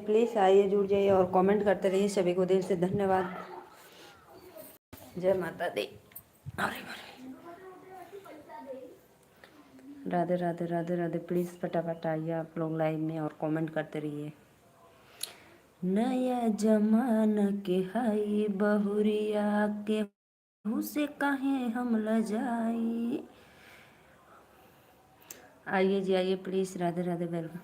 Please आइए, जुड़ जाइए और कमेंट करते रहिए। सभी को दिल से धन्यवाद। जय माता दी। अरे राधे राधे राधे राधे। प्लीज़ फटाफट आइए आप लोग लाइव में और कमेंट करते रहिए। नया जमाना के हाई बहुरिया के से कहें हम लजाई। आइए जी आइए please. Radhe Radhe. Welcome.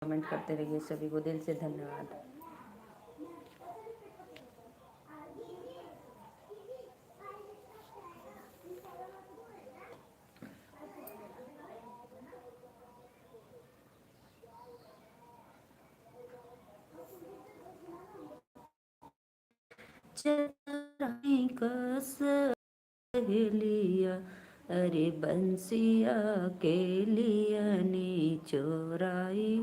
Comment करते रहिए। सभी को दिल से धन्यवाद। चराई कस लिया, अरे बंसिया के लिया नी चोराई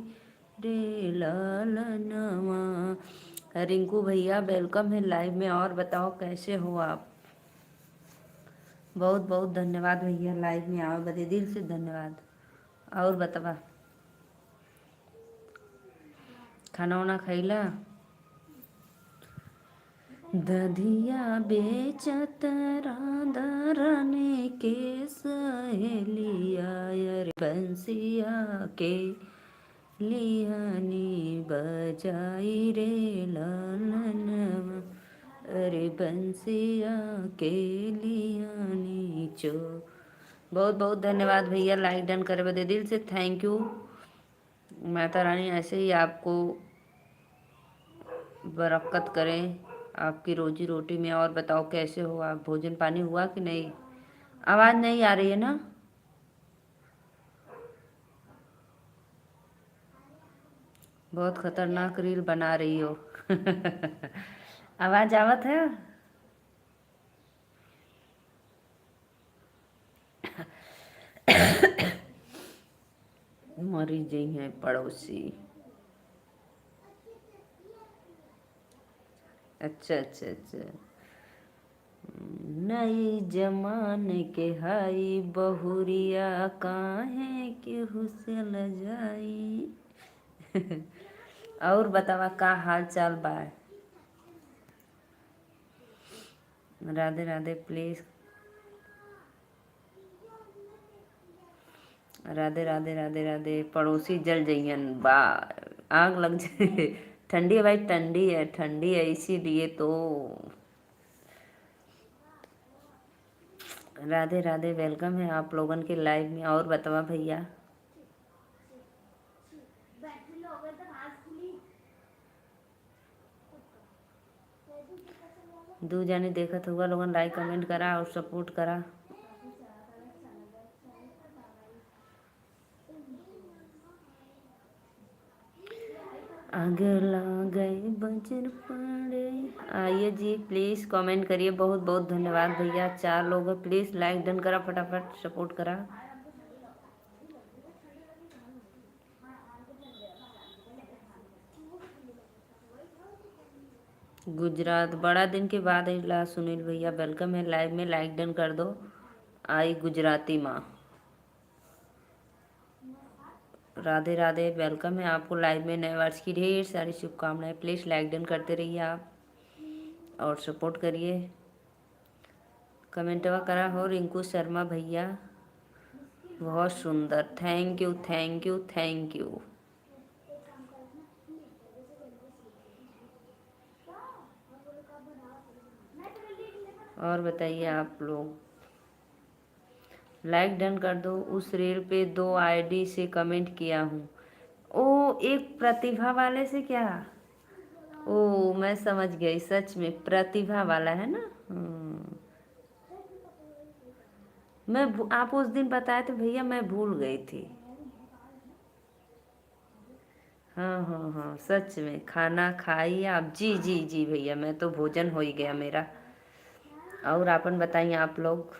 रे लालनवा। रिंकू भैया वेलकम है लाइव में। और बताओ कैसे हो आप? बहुत बहुत धन्यवाद भैया, लाइव में आओ बड़े दिल से धन्यवाद। और बतावा खाना वाना खैला? दधिया बेचत राधारानी के सहेलिया, अरे बंसिया के लियानी बजाई रे लालनवा, अरे बंसिया के लियानी चो। बहुत बहुत धन्यवाद भैया, लाइक डन करे बदे दिल से थैंक यू। माता रानी ऐसे ही आपको बरकत करें आपकी रोजी रोटी में। और बताओ कैसे हो आप? भोजन पानी हुआ कि नहीं? आवाज़ नहीं आ रही है ना? बहुत खतरनाक रील बना रही हो। आवाज़ आवत है? मरी जी हैं पड़ोसी। अच्छा अच्छा अच्छा। नई जमाने के हाई बहुरिया काहे के हुसल जाई। और बतावा का हाल चाल बा? राधे राधे प्लीज। राधे राधे राधे राधे। पड़ोसी जल जइयन बा, आग लग जाए। ठंडी है भाई, ठंडी है, ठंडी है इसीलिए तो। राधे राधे वेलकम है आप लोगन के लाइव में। और बतावा भैया दू जाने देखत हुआ लोगन लाइक कमेंट करा और सपोर्ट करा। आगे गए बजर पड़े। आइए जी प्लीज़ कमेंट करिए। बहुत बहुत धन्यवाद भैया। 4 लोग हैं, प्लीज़ लाइक डन करा, फटाफट सपोर्ट करा। गुजरात बड़ा दिन के बाद अइला सुनील भैया, वेलकम है लाइव में। लाइक डन कर दो। आई गुजराती माँ। राधे राधे वेलकम है आपको लाइव में। नए वर्ष की ढेर सारी शुभकामनाएं। प्लीज़ लाइक डन करते रहिए आप और सपोर्ट करिए। कमेंटवा करा हो रिंकू शर्मा भैया, बहुत सुंदर। Thank you thank you thank you. और बताइए आप लोग, लाइक डन कर दो। उस रील पे 2 आईडी से कमेंट किया हूँ। ओ एक प्रतिभा वाले से क्या? ओ मैं समझ गई, सच में प्रतिभा वाला है ना। आप उस दिन बताए थे भैया, मैं भूल गई थी। हाँ हाँ हाँ सच में। खाना खाई आप? जी जी जी भैया, मैं तो भोजन हो ही गया मेरा। और आपन बताइए आप लोग।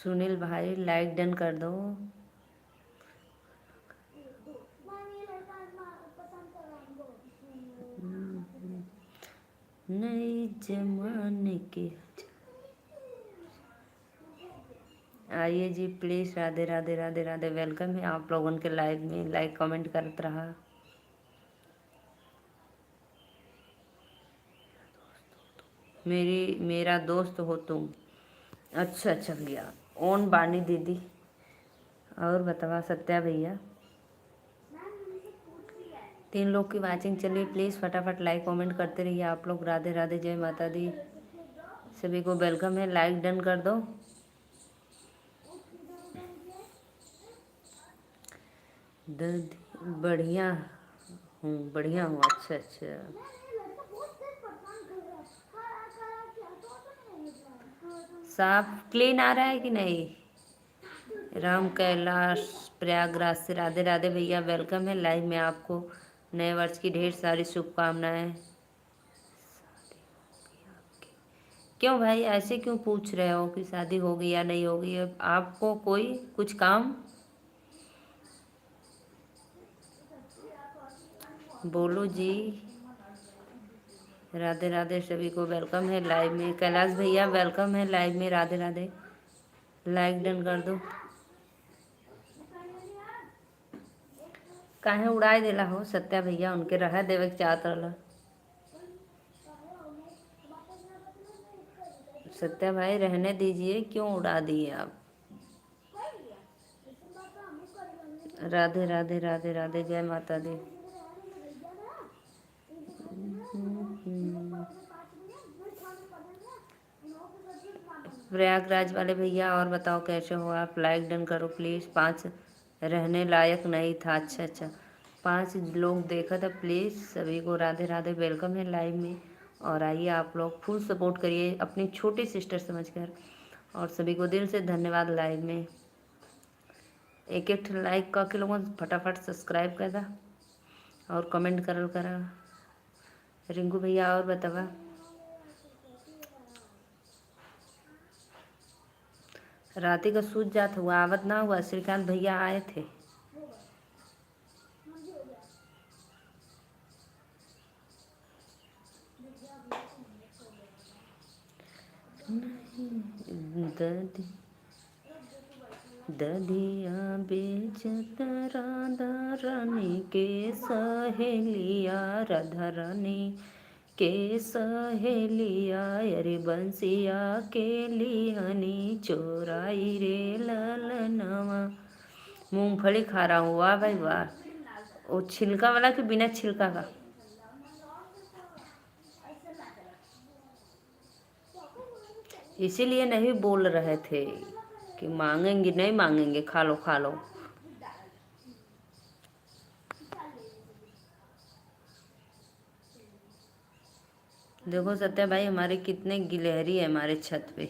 सुनील भाई लाइक डन कर दो। नई जमाने के आइए जी प्लीज़। राधे राधे राधे राधे। वेलकम है आप लोगों के लाइव में। लाइक कमेंट करते रहा। मेरा दोस्त हो तुम। अच्छा अच्छा भैया। ओन बानी दीदी और बतावा सत्या भैया। 3 लोग की वाचिंग चलिए। प्लीज़ फटाफट लाइक कमेंट करते रहिए आप लोग। राधे राधे जय माता दी। सभी को वेलकम है। लाइक डन कर दो। बढ़िया हूँ बढ़िया हूँ। अच्छा अच्छा। साफ क्लीन आ रहा है कि नहीं? राम कैलाश प्रयागराज से राधे राधे भैया वेलकम है लाइव में। आपको नए वर्ष की ढेर सारी शुभकामनाएं। क्यों भाई ऐसे क्यों पूछ रहे हो कि शादी होगी या नहीं होगी? अब आपको कोई कुछ काम बोलो जी। राधे राधे सभी को वेलकम है लाइव में। कैलाश भैया वेलकम है लाइव में। राधे राधे। लाइक डन कर दो। काहे उड़ाई देला हो सत्या भैया? उनके रह देवे के चाहत रहला। सत्या भाई रहने दीजिए, क्यों उड़ा दिए आप? राधे राधे राधे राधे जय माता दी। प्रयागराज वाले भैया और बताओ कैसे हो आप? लाइक डन करो प्लीज़। 5 रहने लायक नहीं था। अच्छा अच्छा 5 लोग देखा था। प्लीज़ सभी को राधे राधे वेलकम है लाइव में। और आइए आप लोग फुल सपोर्ट करिए अपनी छोटी सिस्टर समझकर। और सभी को दिल से धन्यवाद। लाइव में एक एक लाइक करके लोगों फटाफट सब्सक्राइब कर दा और कमेंट करल करा। रिंकू भैया और बतावा। राती का सूझ जात हुआ आवत ना हुआ। श्रीकांत भैया आए थे। ददी ददिया बेचत राधा रानी के सहेलिया। राधा रानी के सहेलिया अरे बंसिया के लिहनी चोराई रे ललनवा। मूंगफली खा रहा हूँ। वाह भाई वाह। वो छिलका वाला कि बिना छिलका का? इसीलिए नहीं बोल रहे थे कि मांगेंगे नहीं मांगेंगे। खा लो खा लो। देखो सत्या भाई हमारे कितने गिलहरी है हमारे छत पे।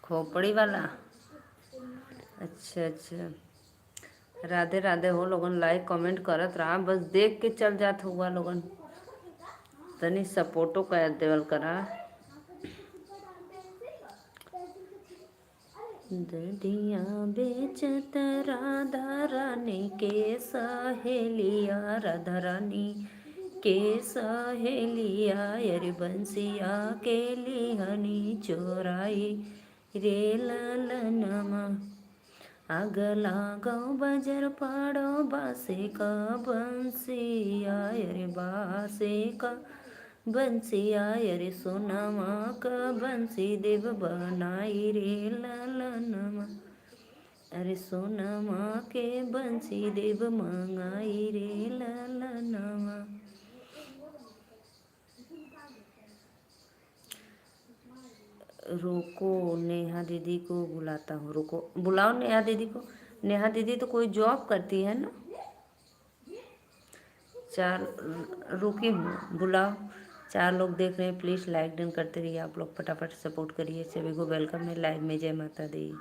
खोपड़ी वाला। अच्छा अच्छा राधे राधे हो लोगन। लाइक कमेंट करत रहा बस देख के चल जात हुआ लोगन। तनी सपोर्टो कर देवल करा। ददिया बेचत राधा रानी के सहेलिया। राधा रानी के सहेलिया अरे बंसिया के लिहनी चोराई रे ललनमा। आग लागो बजर पाड़ो बासे का बंसिया अरे बासे का बंसिया अरे सोनामा का बंसी देव बनाई रे ललनमा। अरे सोनामा के बंसी देव मंगाई रे ललनमा। रुको नेहा दीदी को बुलाता हूँ। रुको बुलाओ नेहा दीदी को। नेहा दीदी तो कोई जॉब करती है ना। 4 रुकी हूँ बुलाओ। 4 लोग देख रहे हैं। प्लीज़ लाइक डन करते रहिए आप लोग। फटाफट सपोर्ट करिए। सभी को वेलकम है लाइव में। जय माता दी।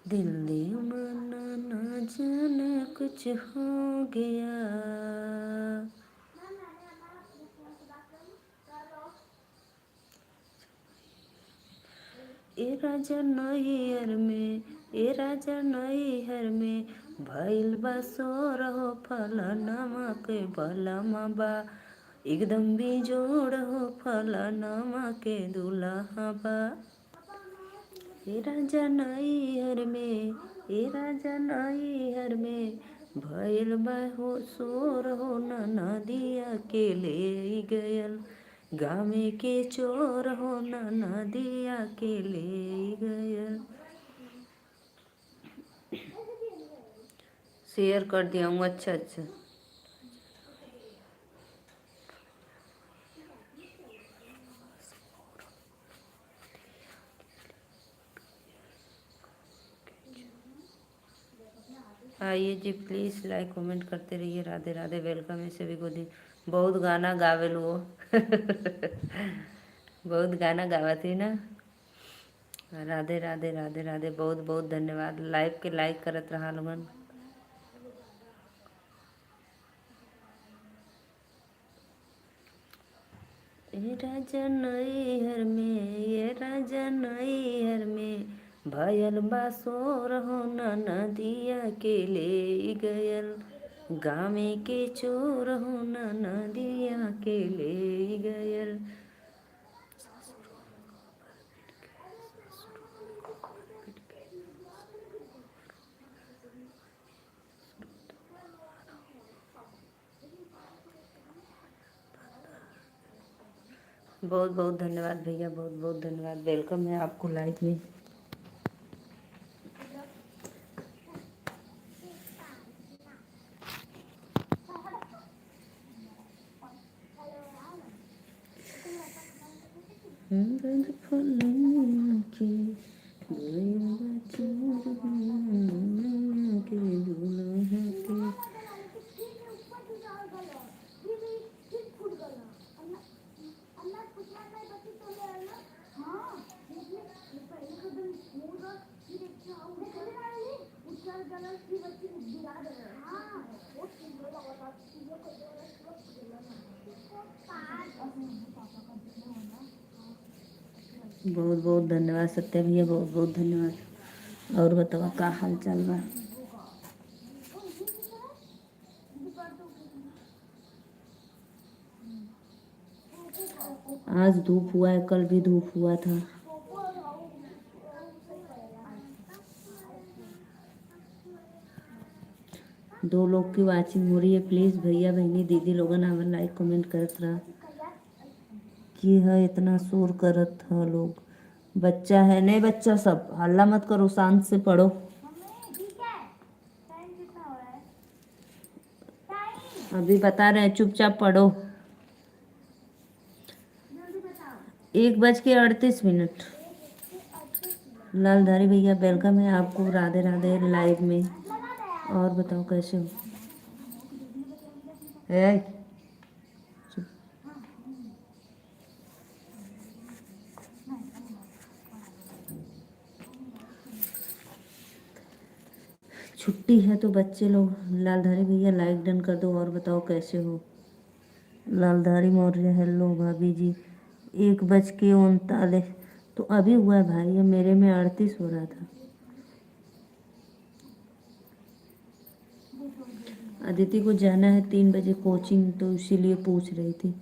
दिल दीवाना ना जाने कुछ हो गया। ए राजा नैहर में, ए राजा नैहर में भइल बा सोर हो फलनमा के बलमा बा एकदम बिजोड़ हो फलनमा के दुल्हा बा। ए राजा नैहर में, ए राजा नैहर में भइल बा हो सोर हो नदिया के ले गयल गामे के चोर हो नदिया के ले गयल। शेयर कर दिया हूँ। अच्छा अच्छा, आइए जी, प्लीज़ लाइक कमेंट करते रहिए। राधे राधे, वेलकम है सभी को। दिन बहुत गाना गावेल वो बहुत गाना गावा थी ना। राधे राधे राधे राधे, बहुत बहुत धन्यवाद। लाइव के लाइक करत रहा लोगन। ये राजा नैहर में, ये राजा नैहर में भयल बासोर हो नदिया के ले गयल गामे के चोर हो नदिया के ले गयल। बहुत बहुत धन्यवाद भैया, बहुत बहुत धन्यवाद। वेलकम है आपको लाइव में। बहुत बहुत धन्यवाद सत्या भैया, बहुत बहुत धन्यवाद। और बताओ क्या हाल चाल बा। आज धूप हुआ है, कल भी धूप हुआ था। दो लोग की वाचिंग हो रही है। प्लीज़ भैया बहनी दीदी लोगन आवर लाइक कमेंट करत रहा कि है इतना शोर करत है लोग। बच्चा है नहीं, बच्चा सब हल्ला मत करो, शांत से पढ़ो। अभी बता रहे हैं, चुपचाप पढ़ो। 1:38। लालधारी भैया वेलकम है आपको, राधे राधे लाइव में। और बताओ कैसे हो। ए, छुट्टी है तो बच्चे लोग। लालधारी भैया लाइक डन कर दो। और बताओ कैसे हो। लालधारी मौर्य हेलो भाभी जी। 1:39 तो अभी हुआ है भाई, मेरे में 38 हो रहा था। अदिति को जाना है 3 बजे कोचिंग, तो इसीलिए पूछ रही थी।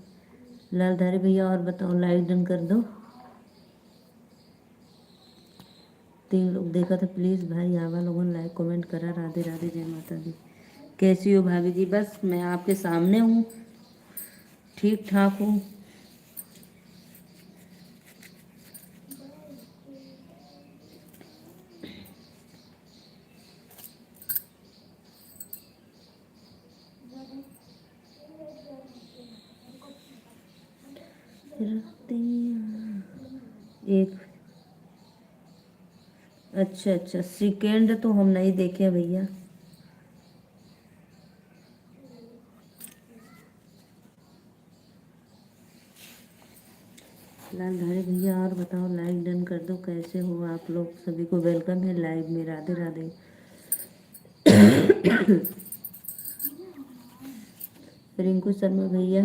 लालधारी भैया और बताओ, लाइक डन कर दो। 3 लोग देखा था, प्लीज़ भाई आवा लोगों लाइक कमेंट करा। राधे राधे, जय माता दी। कैसी हो भाभी जी। बस मैं आपके सामने हूँ, ठीक ठाक हूँ। एक अच्छा अच्छा, सेकेंड तो हम नहीं देखे भैया। लालधारी भैया और बताओ, लाइक डन कर दो। कैसे हो आप लोग? सभी को वेलकम है लाइव में। राधे राधे। रिंकू शर्मा भैया,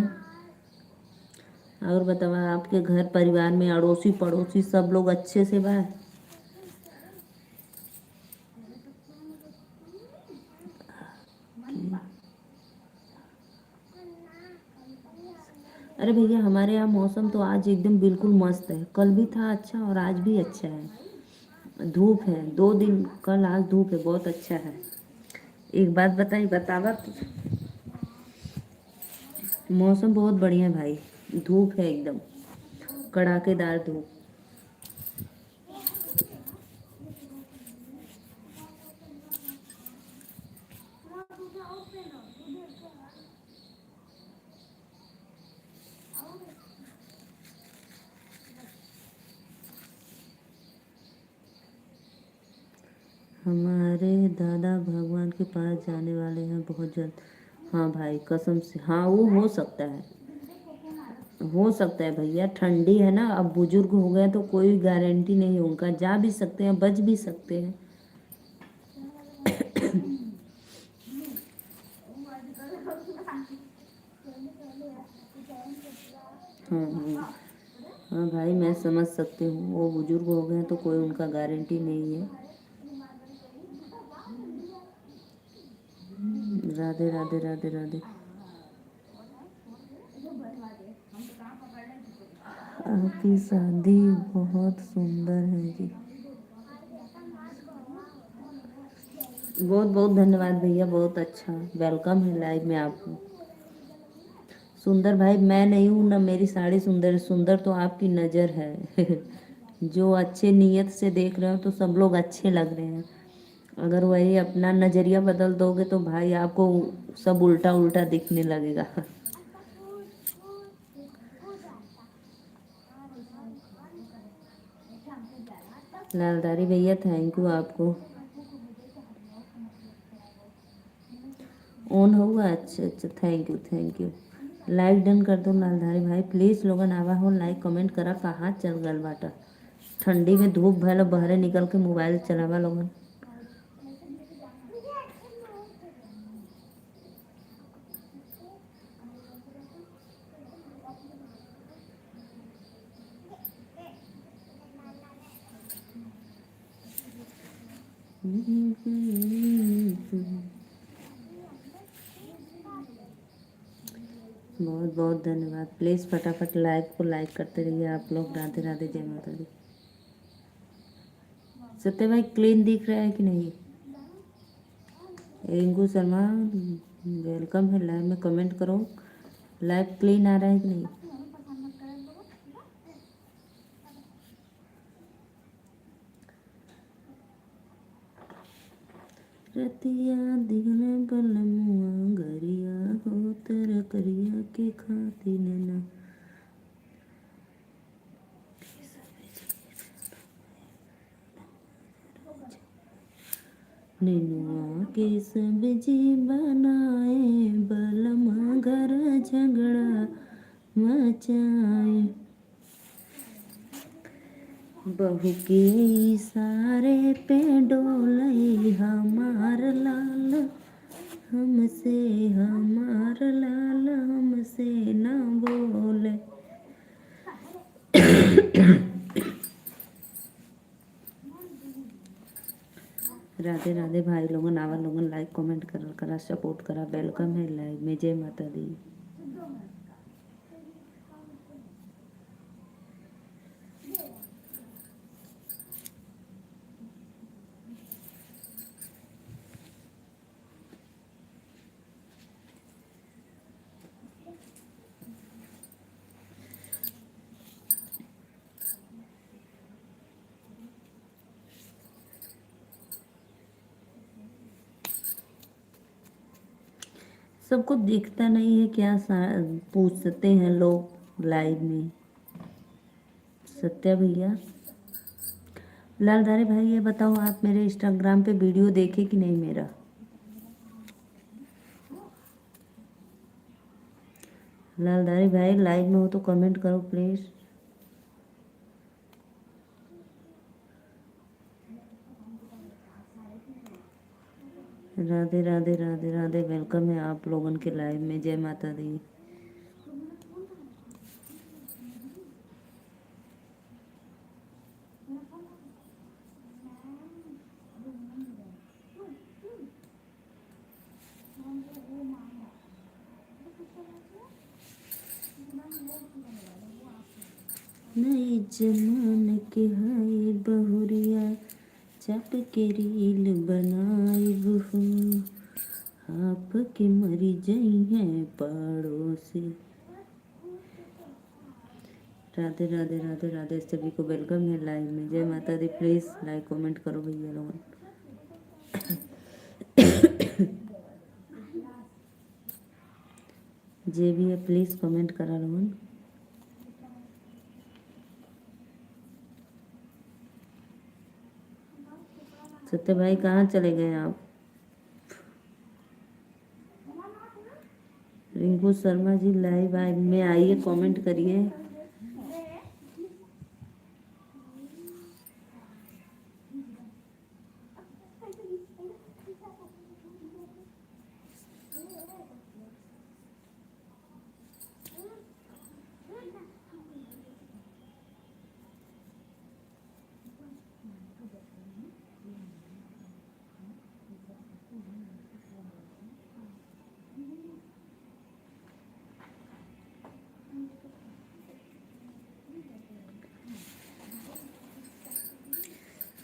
और बताओ आपके घर परिवार में अड़ोसी पड़ोसी सब लोग अच्छे से बा? अरे भैया, हमारे यहाँ मौसम तो आज एकदम बिल्कुल मस्त है। कल भी था अच्छा और आज भी अच्छा है। धूप है 2 दिन, कल आज धूप है, बहुत अच्छा है। एक बात बताई बतावा तो, मौसम बहुत बढ़िया है भाई। धूप है एकदम कड़ाकेदार धूप। हमारे दादा भगवान के पास जाने वाले हैं बहुत जल्द। हाँ भाई कसम से, हाँ वो हो सकता है। हो सकता है भैया, ठंडी है ना, अब बुजुर्ग हो गए तो कोई गारंटी नहीं, उनका जा भी सकते हैं बच भी सकते हैं। हाँ हाँ। हाँ भाई मैं समझ सकती हूँ, वो बुजुर्ग हो गए हैं तो कोई उनका गारंटी नहीं है। राधे राधे राधे राधे। आपकी शादी बहुत सुंदर है जी। बहुत बहुत धन्यवाद भैया, बहुत अच्छा। वेलकम है लाइव में आपको। सुंदर भाई मैं नहीं हूँ ना, मेरी साड़ी सुंदर है, सुंदर तो आपकी नज़र है। जो अच्छे नीयत से देख रहे हो तो सब लोग अच्छे लग रहे हैं। अगर वही अपना नज़रिया बदल दोगे तो भाई आपको सब उल्टा उल्टा दिखने लगेगा। लालधारी भैया थैंक यू आपको। ऑन होगा, अच्छा अच्छा, thank you thank you. Like done कर दो लालधारी भाई प्लीज़। लोगन आवा हो लाइक कमेंट करा। कहाँ चल गल बाटा? ठंडी में धूप भले बहरे निकल के मोबाइल चलावा लोगन। बहुत बहुत धन्यवाद। प्लीज़ फटाफट लाइक को लाइक करते रहिए आप लोग। राधे राधे, जय माता दी। सत्य भाई क्लीन दिख रहा है कि नहीं? रिंकू शर्मा वेलकम है लाइव में, कमेंट करो। लाइव क्लीन आ रहा है कि नहीं? रतिया दिन बलमुआ गरिया हो तर करिया के खातिर ना। नेनुआ के सब्जी बनाए बलमा घर झगड़ा मचाए। बहू के इशारे पे डोले हमार लाल, हमसे हमार लाल हमसे ना बोले। राधे राधे भाई लोगन, आवा लोगन लाइक कमेंट करा करा, सपोर्ट करा। वेलकम है लाइव में, जय माता दी। सबको दिखता नहीं है क्या? पूछते हैं लोग लाइव में। सत्या भैया, लालधारी भाई ये बताओ, आप मेरे इंस्टाग्राम पे वीडियो देखे कि नहीं मेरा? लालधारी भाई लाइव में हो तो कमेंट करो प्लीज़। राधे राधे राधे राधे। वेलकम है आप लोगों के लाइव में। जय माता दी। नई जमान के हाय बहुरिया चप के रील बनाई बहू आप के मरी जई हैं पड़ोसी। राधे राधे राधे राधे। सभी को वेलकम है लाइव में। जय माता दी। प्लीज लाइक कमेंट करो भैया लोगों। जे भी है प्लीज कमेंट करा लोगन। सत्य भाई कहाँ चले गए आप? रिंकू शर्मा जी लाइव में आइए, कमेंट करिए।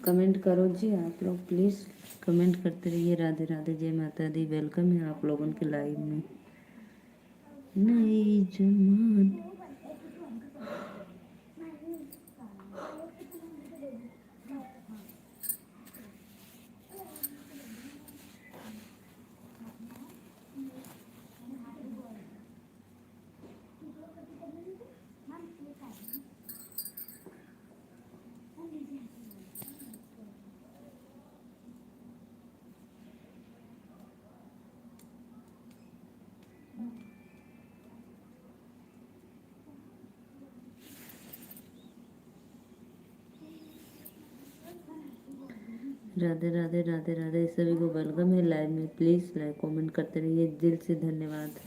कमेंट करो जी आप लोग, प्लीज़ कमेंट करते रहिए। राधे राधे। जय माता दी। वेलकम है आप लोगों के लाइव में। नई जमान। राधे राधे राधे राधे। सभी को वेलकम है लाइव में। प्लीज़ लाइक कमेंट करते रहिए। दिल से धन्यवाद।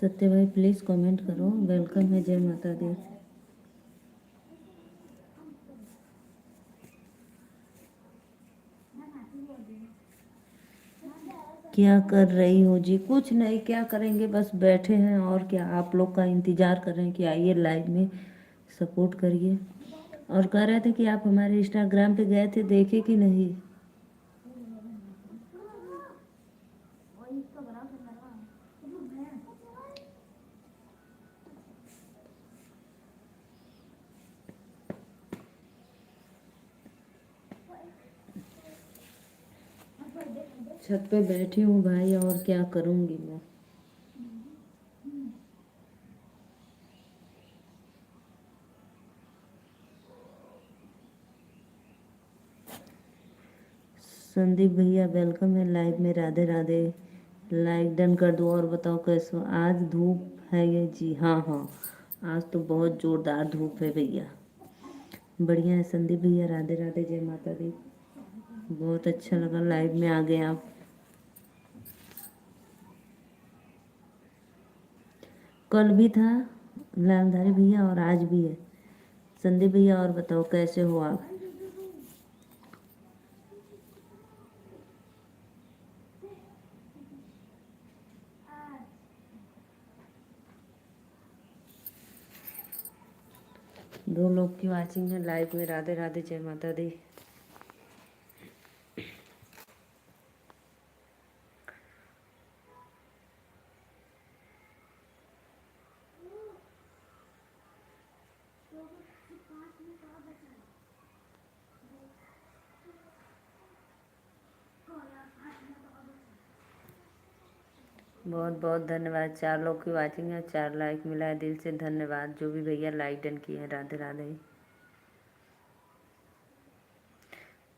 सत्य भाई प्लीज़ कमेंट करो। वेलकम है। जय माता दी। क्या कर रही हो जी? कुछ नहीं, क्या करेंगे, बस बैठे हैं और क्या। आप लोग का इंतज़ार कर रहे हैं कि आइए लाइव में सपोर्ट करिए। और कह रहे थे कि आप हमारे इंस्टाग्राम पे गए थे, देखे कि नहीं? छत पे बैठी हूँ भाई, और क्या करूँगी मैं। संदीप भैया वेलकम है लाइव में। राधे राधे। लाइक डन कर दो। और बताओ कैसे हो? आज धूप है ये जी? हाँ हाँ, आज तो बहुत ज़ोरदार धूप है भैया। बढ़िया है संदीप भैया। राधे राधे। जय माता दी। बहुत अच्छा लगा लाइव में आ गए आप। कल भी था लालधारी भैया और आज भी है। संदीप भैया और बताओ कैसे हो आप? दो लोग की वाचिंग है लाइव में। राधे राधे। जय माता दी। बहुत बहुत धन्यवाद। 4 लोग की वाचिंग है, 4 लाइक मिला है। दिल से धन्यवाद जो भी भैया लाइक डन किए हैं। राधे राधे।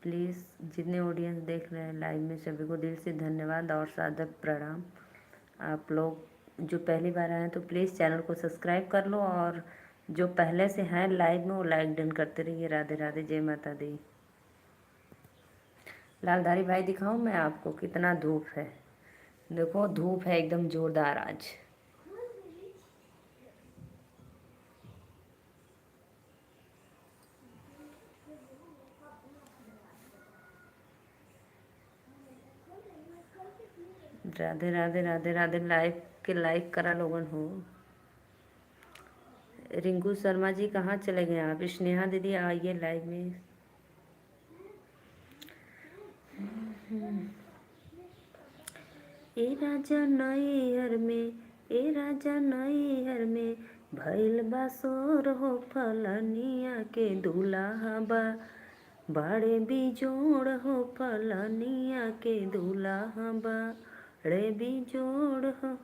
प्लीज़ जितने ऑडियंस देख रहे हैं लाइव में सभी को दिल से धन्यवाद और सादर प्रणाम। आप लोग जो पहली बार आए हैं तो प्लीज़ चैनल को सब्सक्राइब कर लो, और जो पहले से हैं लाइव में वो लाइक डन करते रहिए। राधे राधे, जय माता दी। लालधारी भाई दिखाऊं मैं आपको कितना धूप है। देखो धूप है एकदम जोरदार आज। राधे राधे राधे राधे। लाइव के लाइक करा लोगन हो। रिंकू शर्मा जी कहाँ चले गए आप? स्नेहा दीदी आइए लाइव में। ए राजा नैहर में, ए राजा नैहर में भइल बा सोर हो, फलनिया के दूल्हा बा बाड़े बिजोड़ हो, फलनिया के दूल्हा बाड़े बिजोड़ हो।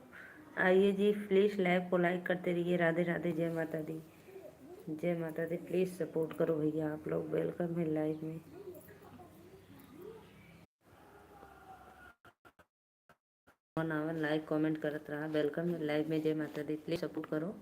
आइए जी, प्लीज़ लाइव को लाइक करते रहिए। राधे राधे, जय माता दी, जय माता दी। प्लीज़ सपोर्ट करो भैया, आप लोग वेलकम है लाइव में। आवन लाइक कमेंट करत रहा, वेलकम है लाइव में। जय माता दी, प्लीज़ सपोर्ट करो।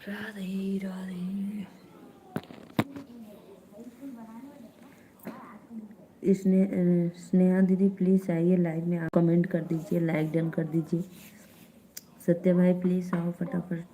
राधे राधे। स्नेहा दीदी प्लीज़ आइए लाइव में, आप कमेंट कर दीजिए, लाइक डन कर दीजिए। सत्य भाई प्लीज़ आओ फटाफट।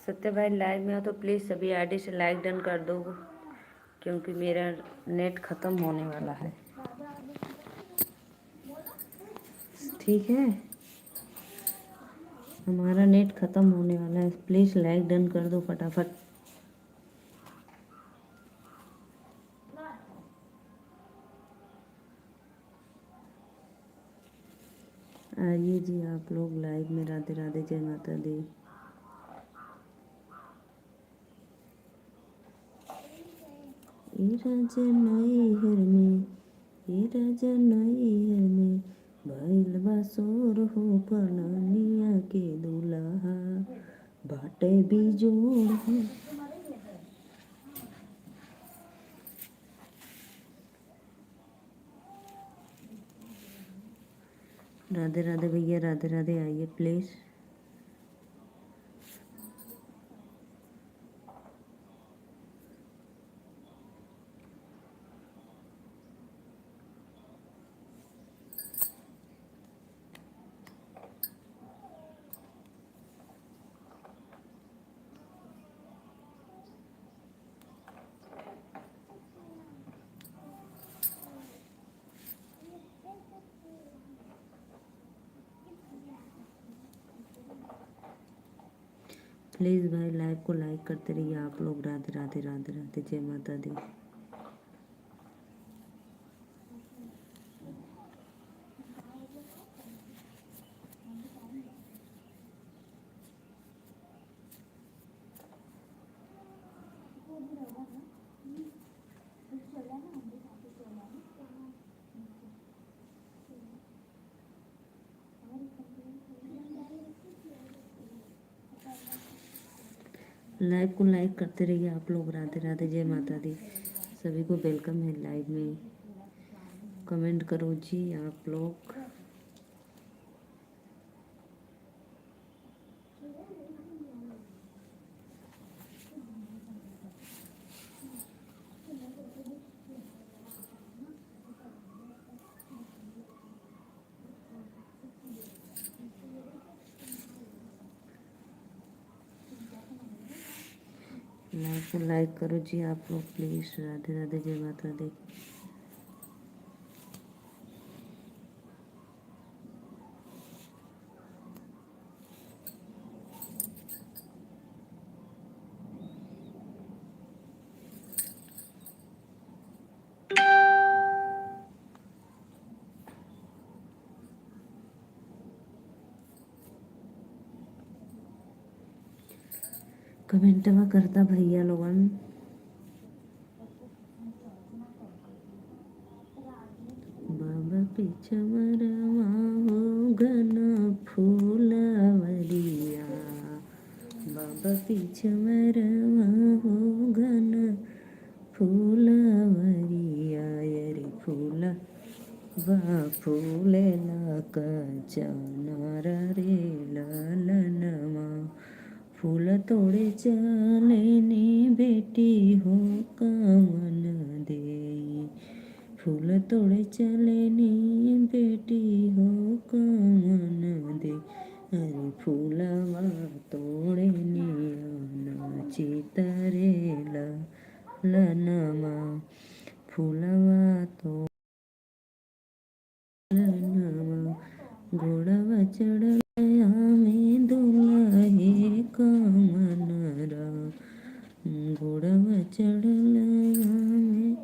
सत्य भाई लाइव में हो तो प्लीज़ सभी आईडी से लाइक डन कर दो, क्योंकि मेरा नेट ख़त्म होने वाला है। ठीक है, हमारा नेट ख़त्म होने वाला है, प्लीज़ लाइक डन कर दो फटाफट। आइए जी आप लोग लाइव में। राधे राधे, जय माता दी। ए राजा नैहर में, ए राजा नैहर में भइल बा सोर हो, फलनिया के दूल्हा बाटे बिजोड़ हो। राधे राधे भैया, राधे राधे। आइए प्लीज़। प्लीज़ भाई लाइव को लाइक करते रहिए आप लोग। राधे राधे राधे राधे, जय माता दी। लाइव को लाइक करते रहिए आप लोग। राधे राधे, जय माता दी। सभी को वेलकम है लाइव में। कमेंट करो जी आप लोग। लाइक को लाइक करो जी आप लोग प्लीज। राधे राधे, जय माता दी। कमेंटवा करता भैया लोगन। बाबा पिछवरवा हो घन फूलवरिया, बाबा पिछवरवा हो घन फूलवरिया, यरी फूल वा फूलेला कचनार रे ललनमा, फूल तोड़े चले ने बेटी हो कवन देई, फूल तोड़े चले ने बेटी हो कवन दे, अरे फूलवा तोड़े नियन चितरे ललनमा, फूलवा तो घोड़वा चढ़ल में दुलहे कमनरा, घोड़वा चढ़ल में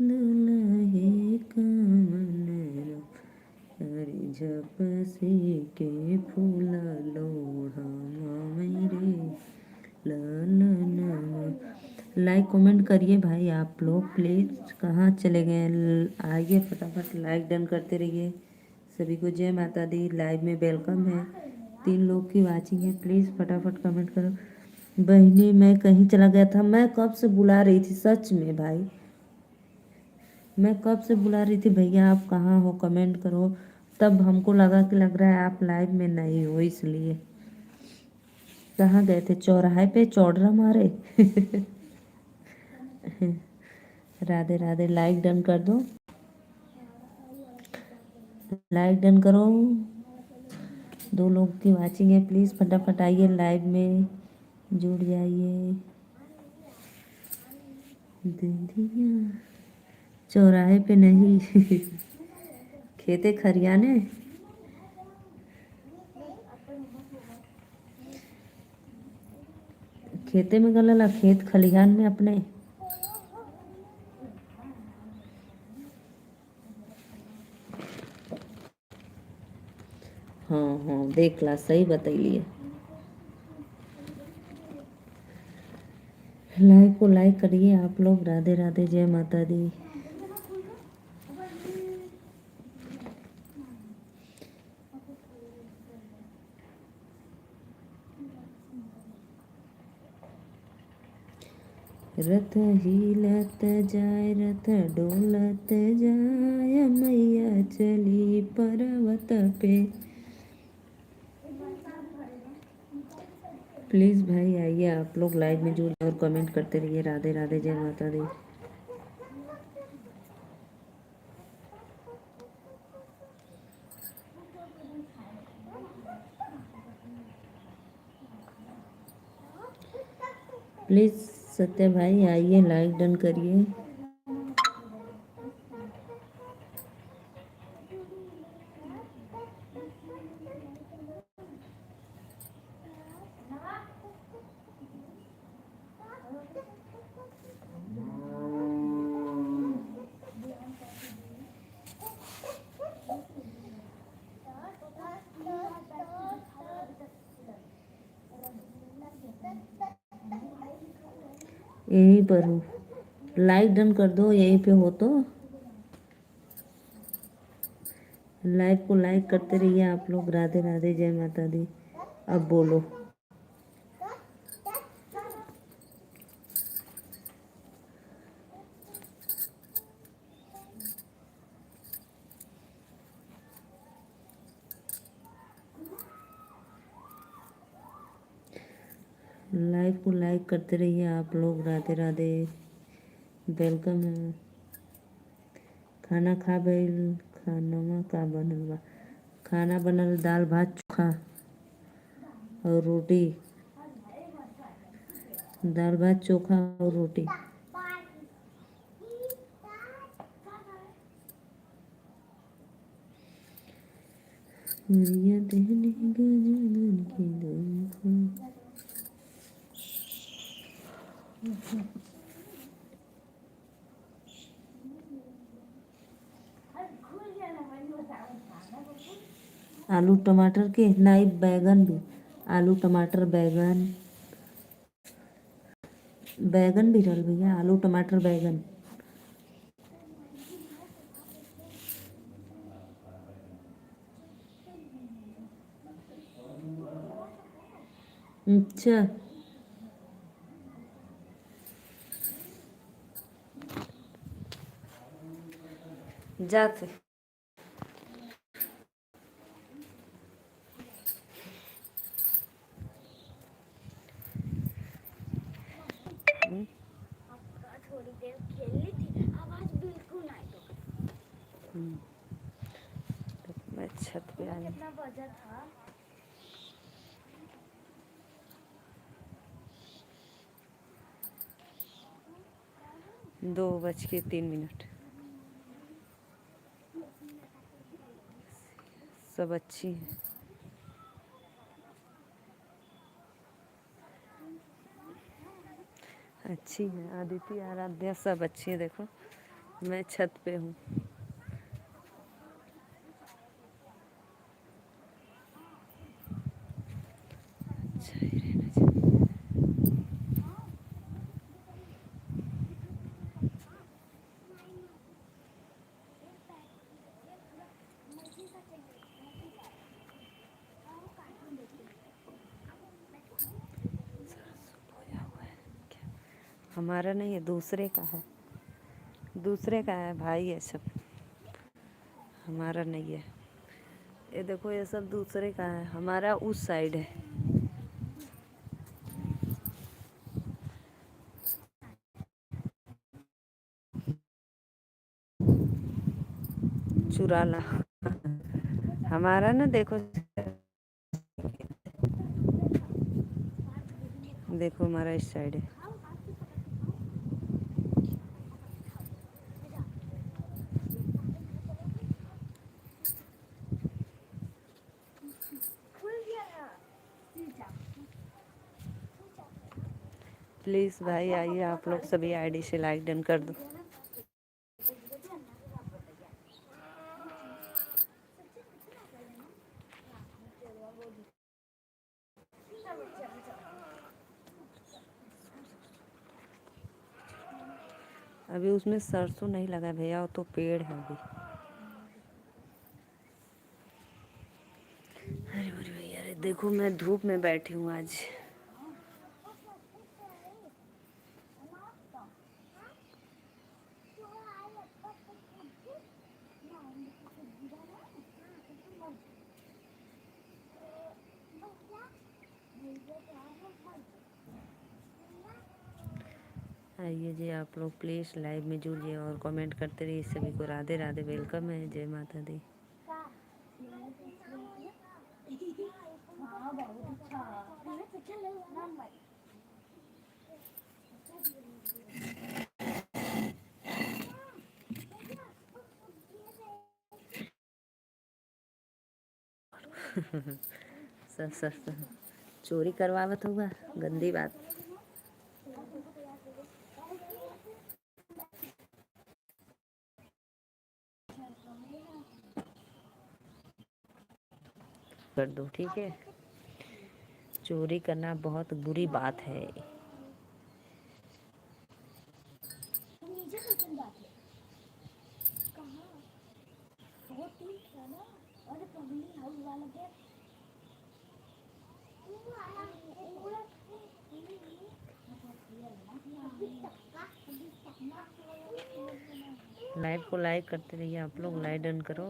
दुलहे कमनरा, अरे झपसी के फूल लोढ़ा मेरे ललनमा। लाइक कमेंट करिए भाई आप लोग प्लीज़। कहाँ चले गए? आइए फटाफट लाइक डन करते रहिए। सभी को जय माता दी। लाइव में वेलकम है। 3 लोग की वाचिंग है, प्लीज़ फटाफट कमेंट करो। बहनी मैं कहीं चला गया था, मैं कब से बुला रही थी सच में भाई, मैं कब से बुला रही थी भैया आप कहाँ हो कमेंट करो। तब हमको लगा कि लग रहा है आप लाइव में नहीं हो, इसलिए। कहाँ गए थे? चौराहे पे चौड़रा मारे। राधे राधे। लाइक डन कर दो, लाइक डन करो। 2 लोग की वाचिंग है, प्लीज़ फटाफट आइए लाइव में जुड़ जाइए। दीदिया चौराहे पे नहीं खेते खरियाने। खेते में गलला, खेत खलिहान में अपने। हाँ हाँ देख ला, सही बतैलिए। लाइव को लाइक करिए आप लोग। राधे राधे, जय माता दी। रथ हिलत जाय, रथ डोलत जाय, मैया चली पर्वत पे। प्लीज़ भाई आइए आप लोग लाइव में जुड़ और कमेंट करते रहिए। राधे राधे, जय माता दी। प्लीज़ सत्य भाई आइए लाइक डन करिए। यहीं पर हूँ, लाइक डन कर दो। यहीं पे हो तो लाइव को लाइक करते रहिए आप लोग। राधे राधे, जय माता दी। अब बोलो। लाइव को लाइक करते रहिए आप लोग। राधे राधे, वेलकम है। खाना खा गइल? खाना का बनल बा? खाना बनल दाल भात चोखा और रोटी। दाल भात चोखा और रोटी। आलू टमाटर के नहीं, बैगन भी, आलू टमाटर बैगन, बैगन भी डाल भैया, आलू टमाटर बैगन। अच्छा, जाते थोड़ी देर खेल ली थी, आवाज बिल्कुल आई तो मैं छत पे आ गई। कितना बजा था? 2:03। सब अच्छी है, अच्छी है। आदित्य आराध्या सब अच्छी है। देखो मैं छत पे हूँ। अच्छा ही रहना चाहिए। हमारा नहीं है, दूसरे का है, दूसरे का है भाई, ये सब हमारा नहीं है। ये देखो ये सब दूसरे का है, हमारा उस साइड है। चुरा ला हमारा ना, देखो देखो हमारा इस साइड है। प्लीज़ भाई आइए, आप लोग सभी आईडी से लाइक डन कर दो। अभी उसमें सरसों नहीं लगा भैया, वो तो पेड़ है अभी। अरे भैया, अरे देखो मैं धूप में बैठी हूँ आज। आइए जी, आप लोग प्लीज़ लाइव में जुड़िए और कमेंट करते रहिए। सभी को राधे राधे, वेलकम है, जय माता दी। सर चोरी करवावत होगा, गंदी बात। कर दो, ठीक है। चोरी करना बहुत बुरी बात है। लाइव को लाइक करते रहिए, आप लोग लाइक डन करो।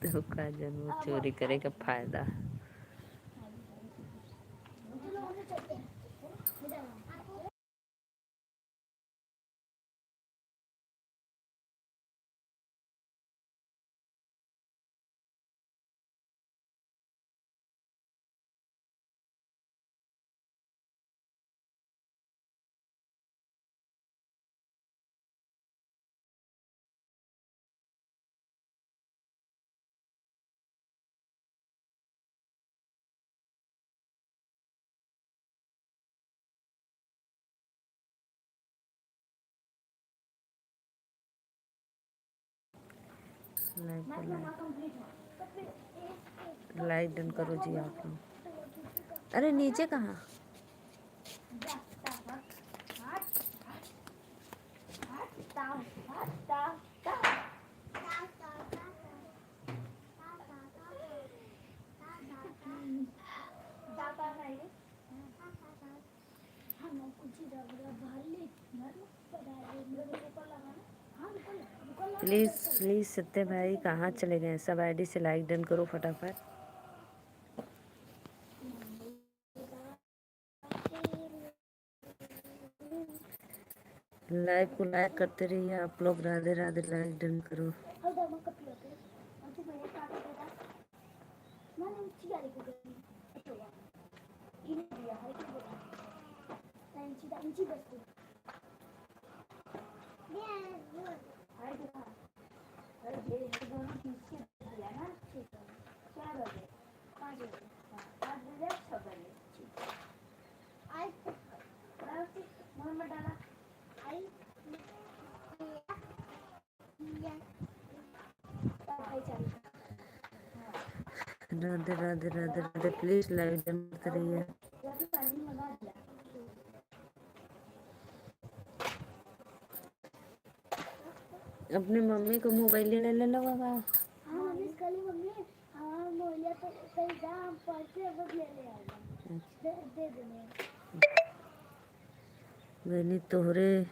तो का जन्म चोरी करे का फायदा। लाइक लाइक डन करो जी आप लोग। अरे नीचे कहाँ? प्लीज़ प्लीज़ सत्य भाई कहाँ चले गए? सब आईडी से लाइक डन करो फटाफट। लाइव को लाइक करते रहिए आप लोग। राधे राधे। लाइक डन करो। Radhe Radhe Radhe Radhe. Please like done करते रहिए। अपनी मम्मी को मोबाइल ले लो बाबा। बहनी तोहरे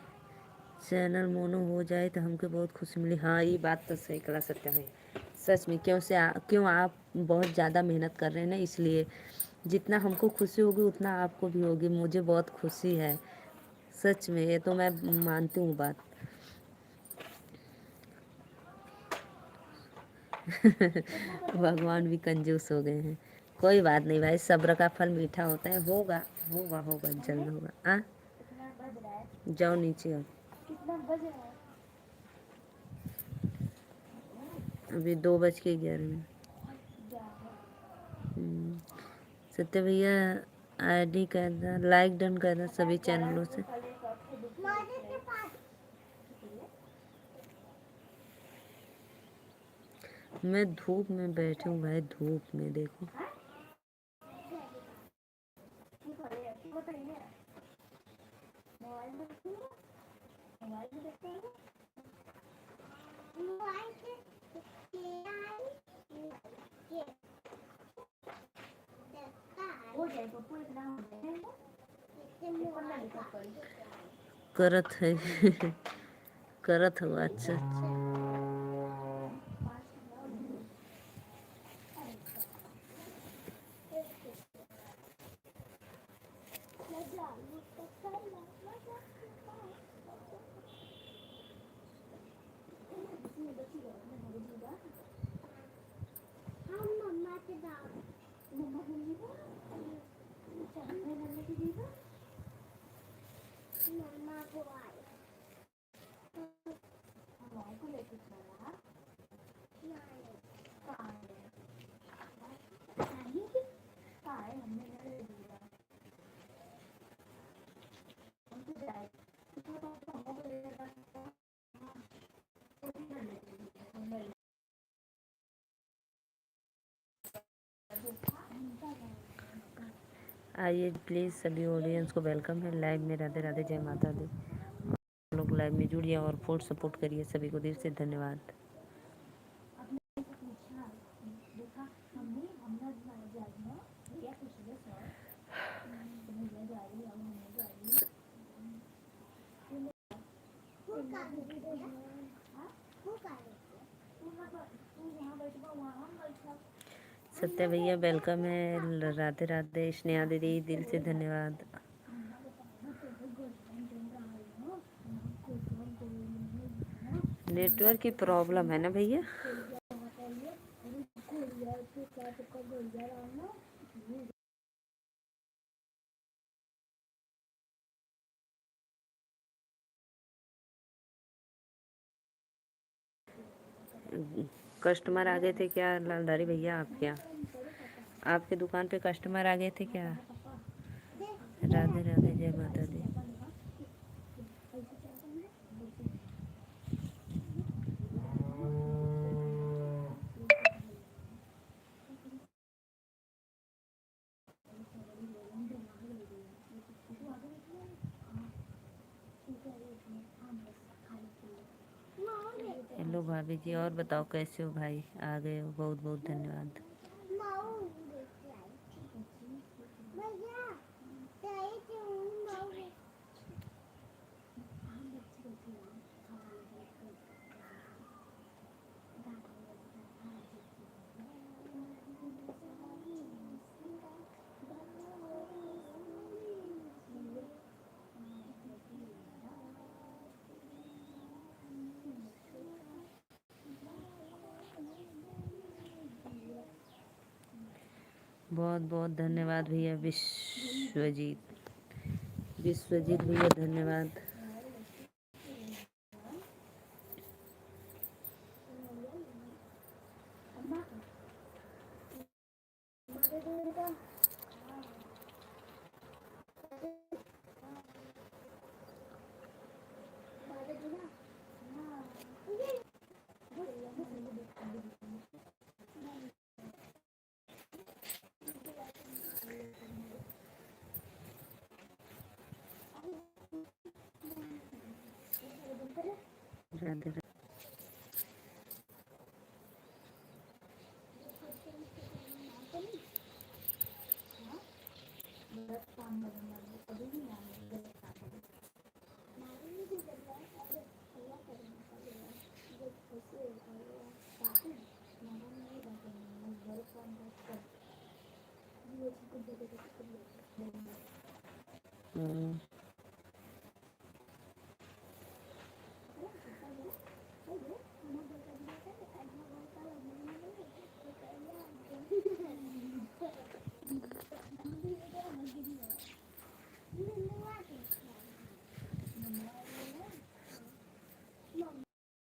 चैनल मोनो हो जाए तो हमको बहुत खुशी मिली। हाँ ये बात तो सही कला सत्या है सच में। क्यों आप बहुत ज़्यादा मेहनत कर रहे हैं ना, इसलिए जितना हमको खुशी होगी उतना आपको भी होगी। मुझे बहुत खुशी है सच में, ये तो मैं मानती हूँ बात। भगवान भी कंजूस हो गए हैं। कोई बात नहीं भाई, सब्र का फल मीठा होता है। होगा होगा होगा जल्द होगा। हाँ जाओ नीचे अब। अभी 2:11। सत्य भैया आईडी करना, लाइक डन करना सभी चैनलों से। मैं धूप में बैठी हूँ भाई, धूप में देखो। करत है करत हो अच्छा। आइए प्लीज़ सभी ऑडियंस को वेलकम है लाइव में। राधे राधे, जय माता दी। लोग लाइव में जुड़िए और फुल सपोर्ट करिए। सभी को दिल से धन्यवाद। सत्या भैया वेलकम है। राधे राधे। स्नेहा दीदी दिल से धन्यवाद। नेटवर्क की प्रॉब्लम है ना भैया। कस्टमर आ गए थे क्या लालधारी भैया? आपके यहाँ आपके दुकान पे कस्टमर आ गए थे क्या? राधे राधे, जय माता दी। हेलो भाभी जी, और बताओ कैसे हो भाई? आ गए हो, बहुत बहुत धन्यवाद। बहुत बहुत धन्यवाद भैया विश्वजीत भैया धन्यवाद। राधे राधे।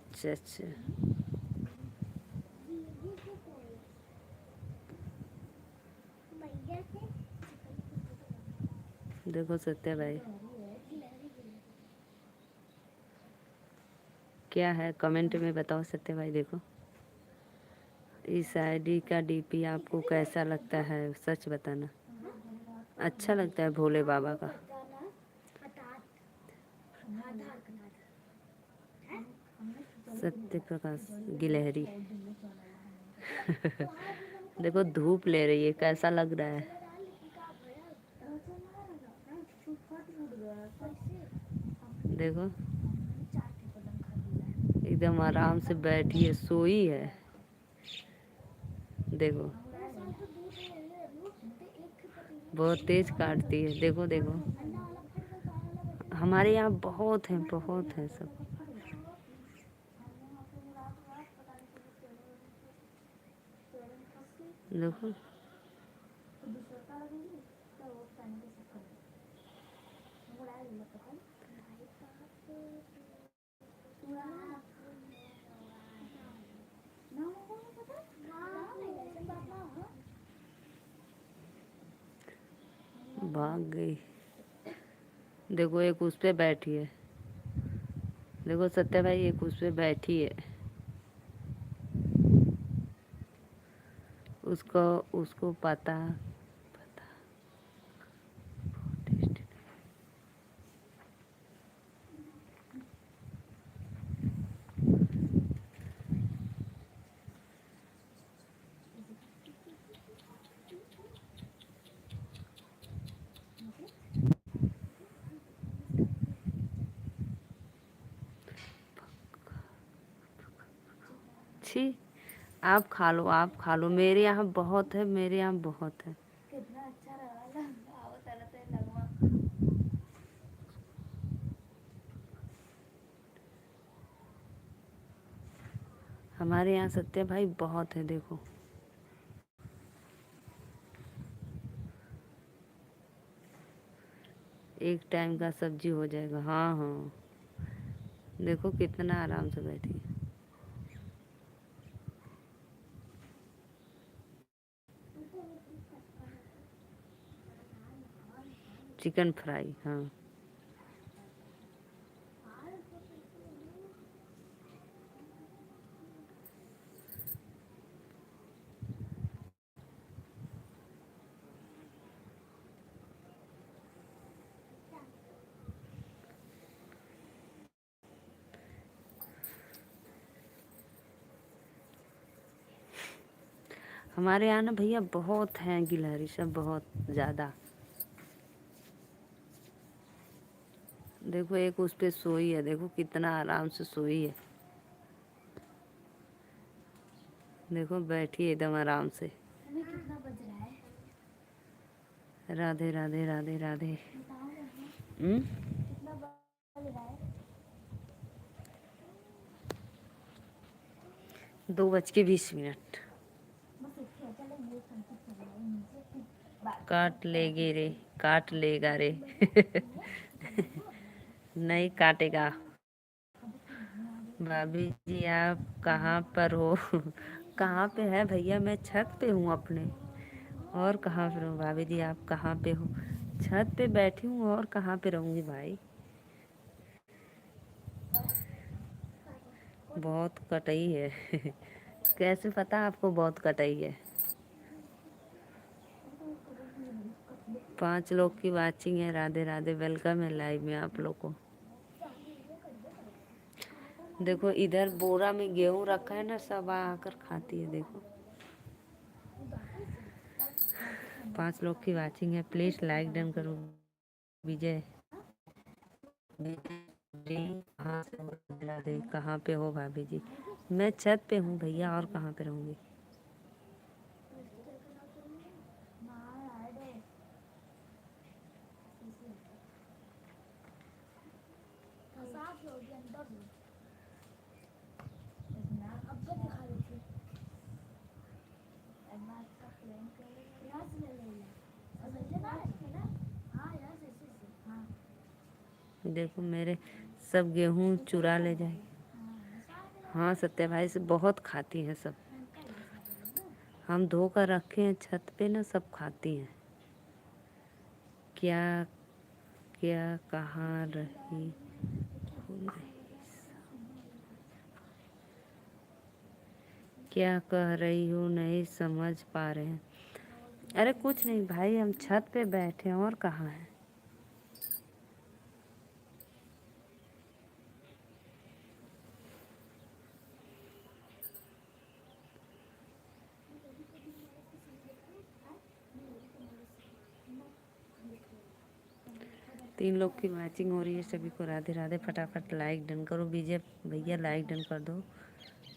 अच्छा अच्छा, देखो सत्या भाई क्या है, कमेंट में बताओ सत्या भाई। देखो इस आईडी का डीपी आपको कैसा लगता है, सच बताना। अच्छा लगता है भोले बाबा का। सत्य प्रकाश गिलहरी देखो धूप ले रही है, कैसा लग रहा है। देखो एकदम आराम से बैठी है, सोई है। देखो बहुत तेज काटती है। देखो देखो हमारे यहाँ बहुत है सब। देखो भाग गई। देखो एक उस पे बैठी है। देखो सत्या भाई एक उस पे बैठी है। उसको उसको पता छी। आप खा लो, आप खा लो, मेरे यहाँ बहुत है, मेरे यहाँ बहुत है। हमारे यहाँ सत्या भाई बहुत है। देखो एक टाइम का सब्जी हो जाएगा। हाँ हाँ देखो कितना आराम से बैठी है। चिकन फ्राई, हाँ। हमारे यहाँ ना भैया बहुत हैं गिलहरी सब, बहुत ज़्यादा। देखो एक उस पे सोई है, देखो कितना आराम से सोई है। देखो बैठी है एकदम आराम से। कितना बज रहा है? राधे राधे राधे राधे। कितना बज रहा है? 2:20। बस इतने चले ये संचित चल रहा है नीचे की बात काट लेगी रे, काट लेगा रे। नहीं काटेगा। भाभी जी आप कहाँ पर हो? कहाँ पे है भैया? मैं छत पे हूँ अपने, और कहाँ पे रहूँ? भाभी जी आप कहाँ पे हो? छत पे बैठी हूँ, और कहाँ पे रहूँगी भाई? बहुत कटई है। कैसे पता आपको बहुत कटई है? 5 लोग की वाचिंग है। राधे राधे, वेलकम है लाइव में आप लोग को। देखो इधर बोरा में गेहूं रखा है ना, सब आकर खाती है। देखो 5 लोग की वाचिंग है, प्लीज लाइक डन करो। विजय कहाँ से हो? राधे कहाँ पे हो भाभी जी? मैं छत पे हूँ भैया, और कहाँ पे रहूँगी? देखो मेरे सब गेहूं चुरा ले जाए। हाँ सत्या भाई से बहुत खाती हैं सब। हम धो कर रखे हैं छत पे ना, सब खाती हैं। क्या क्या कहाँ रही हो? नहीं, क्या कह रही हो नहीं समझ पा रहे हैं। अरे कुछ नहीं भाई, हम छत पे बैठे हैं, और कहाँ है? तीन लोग की मैचिंग हो रही है। सभी को राधे राधे। फटाफट लाइक डन करो। विजय भैया लाइक डन कर दो।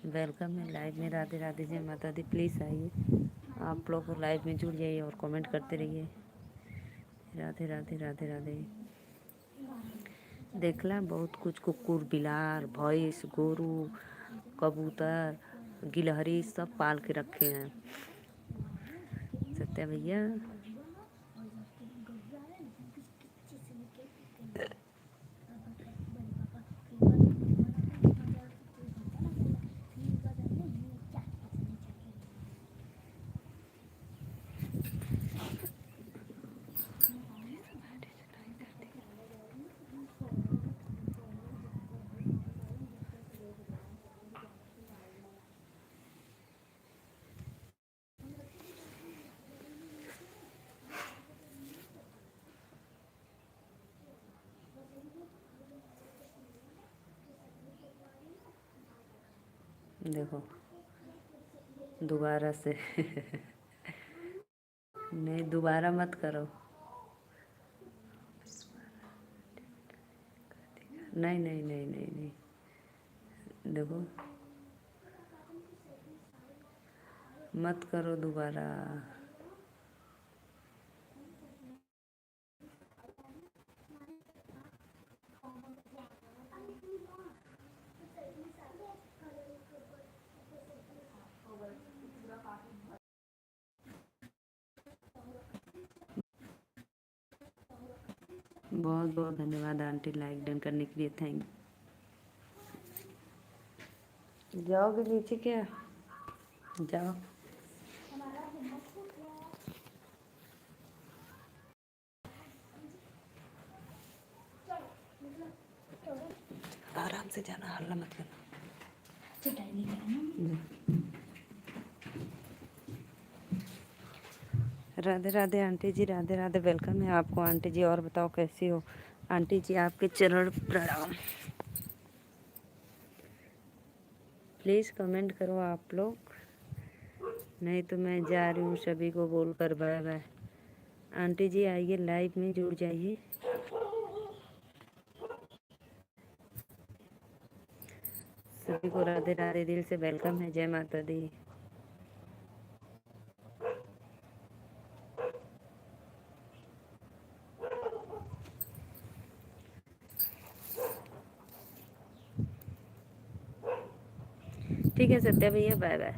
वेलकम है लाइव में। राधे राधे, जय माता दी। प्लीज़ आइए, आप लोग लाइव में जुड़ जाइए और कमेंट करते रहिए। राधे राधे राधे राधे। देखला बहुत कुछ, कुकुर बिलार भैंस गोरू कबूतर गिलहरी सब पाल के रखे हैं सत्या भैया। देखो दोबारा से। नहीं दोबारा मत करो। नहीं नहीं नहीं नहीं नहीं, देखो मत करो दोबारा। बहुत बहुत धन्यवाद आंटी लाइक डन करने के लिए, थैंक। जाओगे नीचे क्या? जाओ। आराम से जाना, हल्ला मत करना। राधे राधे आंटी जी, राधे राधे, वेलकम है आपको आंटी जी। और बताओ कैसी हो आंटी जी? आपके चरण प्रणाम। प्लीज़ कमेंट करो आप लोग। नहीं तो मैं जा रही हूँ सभी को बोलकर बाय बाय। आंटी जी आइए लाइव में जुड़ जाइए। सभी को राधे राधे, दिल से वेलकम है। जय माता दी। ठीक है सत्या भैया, बाय बाय।